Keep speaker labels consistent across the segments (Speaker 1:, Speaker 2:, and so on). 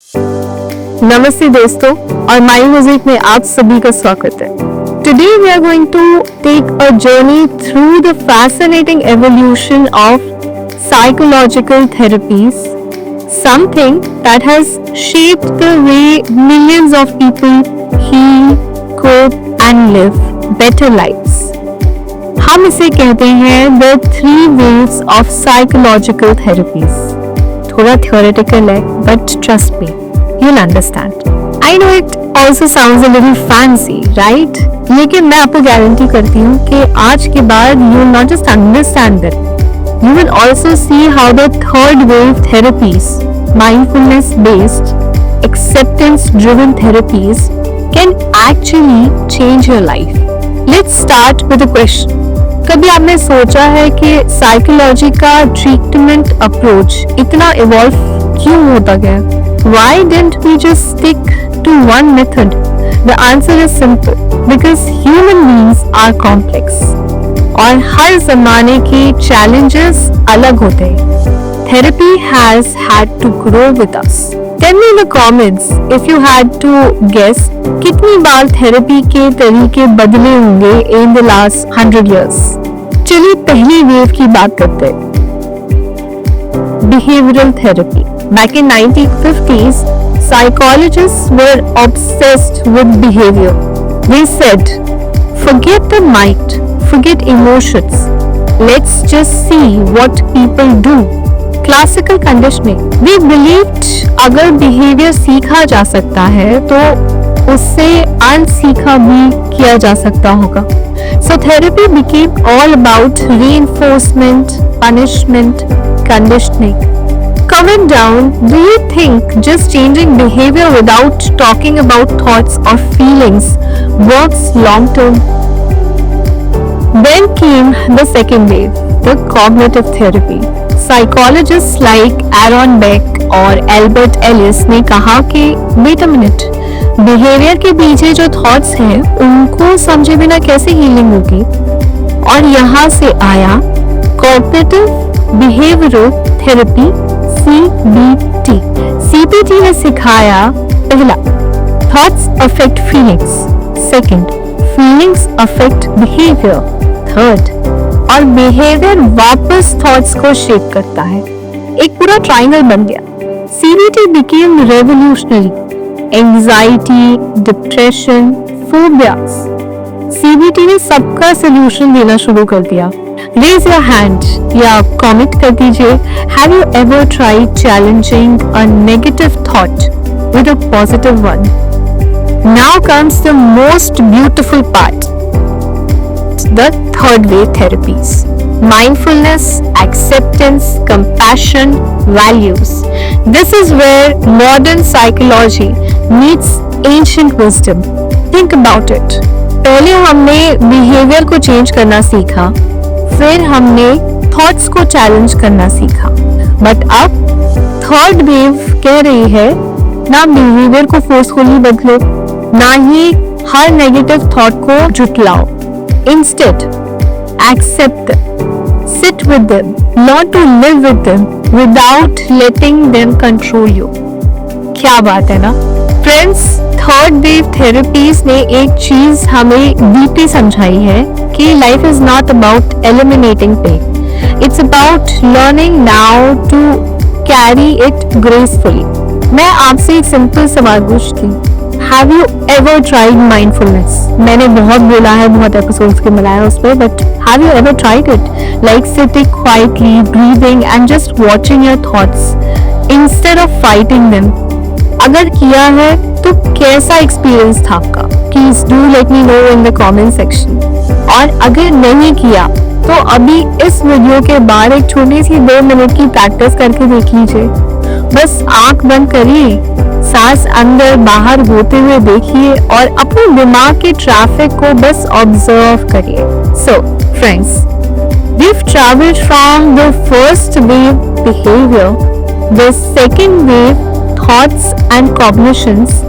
Speaker 1: नमस्ते दोस्तों और माई म्यूजिक में आप सभी का स्वागत है। Today we are going to take a journey through the fascinating evolution of psychological therapies, something that has shaped the way millions of people heal, cope and live better lives. हम इसे कहते हैं the 3 waves of psychological therapies. थोड़ा theoretical है, but trust me, you'll understand. I know it also sounds a little fancy, right? लेकिन मैं आपको guarantee करती हूँ कि आज के बाद you will not just understand it, you will also see how the third wave therapies, mindfulness-based, acceptance-driven therapies can actually change your life. Let's start with a question. कभी आपने सोचा है कि साइकोलॉजी का ट्रीटमेंट अप्रोच इतना evolve क्यों होता गया? Why didn't we just stick to one method? The answer is simple. Because human beings are complex. और हर जमाने के challenges अलग होते हैं. Therapy has had to grow with us. Tell me in the comments if you had to guess कितनी बार therapy के तरीके बदले होंगे in the last 100 years. चलिए पहली वेव की बात करते हैं। Behavioral therapy. Back in 1950s, psychologists were obsessed with behavior. They said, forget the mind, forget emotions. Let's just see what people do. Classical conditioning. They believed अगर behavior सीखा जा सकता है तो उससे अनसीखा भी किया जा सकता होगा. So therapy became all about reinforcement, punishment, conditioning. Coming down, do you think just changing behavior without talking about thoughts or feelings works long term? Then came the second wave, the cognitive therapy. Psychologists like Aaron Beck और Albert Ellis ने कहा कि wait a minute, behaviour के पीछे जो thoughts हैं उनको समझे बिना कैसे हीलिंग होगी? और यहाँ से आया cognitive behavioural therapy CBT. CBT ने सिखाया पहला, thoughts affect feelings, second, feelings affect behaviour, third, और बिहेवियर वापस थॉट्स को शेप करता है. एक पूरा ट्राइंगल बन गया. CBT became revolutionary. Anxiety, depression, phobias. CBT ने सबका सोल्यूशन देना शुरू कर दिया. रेज योर हैंड या कमेंट कर दीजिए. Have you ever tried challenging a negative thought with a positive one? Now comes the most beautiful part, the third wave therapies. Mindfulness, acceptance, compassion, values. This is where modern psychology meets ancient wisdom. Think about it. पहले हमने behavior को change करना सीखा, फिर हमने thoughts को challenge करना सीखा. But अब third wave कह रही है ना behavior को forcefully बदलो, ना ही हर negative thought को झुठलाओ. Instead, accept them. Sit with them, learn to live with them without letting them control you. क्या बात है ना? Friends, third wave therapies ने एक चीज हमें डीपली समझाई है कि life is not about eliminating pain. It's about learning now to carry it gracefully. मैं आपसे एक सिंपल सवाल पूछती हूँ. Have you ever tried mindfulness? मैंने बहुत बोला है, बहुत एपिसोड्स के मिलाया उस पर, but have you ever tried it? Like sitting quietly, breathing and just watching your thoughts instead of fighting them. अगर किया है तो कैसा एक्सपीरियंस था आपका? Please do let me know in the comment section. और अगर नहीं किया तो अभी इस वीडियो के बाद एक छोटी सी 2 मिनट की प्रैक्टिस करके देख लीजिए. बस आंख बंद करिए, सांस अंदर बाहर होते हुए देखिए और अपने दिमाग के ट्रैफिक को बस ऑब्जर्व करिए. So friends, we've traveled from the first wave behavior, the second wave thoughts and cognitions,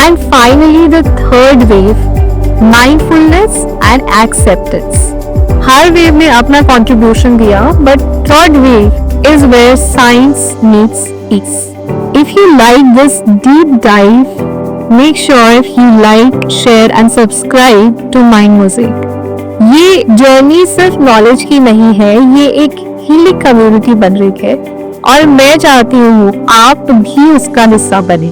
Speaker 1: and finally the third wave mindfulness and acceptance. Her wave ने अपना कंट्रीब्यूशन दिया, but third wave is where science meets peace. If you like this deep dive, make sure you like, share and subscribe to Mind Mosaic. ये journey सिर्फ knowledge की नहीं है, ये एक हीलिंग कम्युनिटी बन रही है और मैं चाहती हूँ आप भी उसका हिस्सा बने।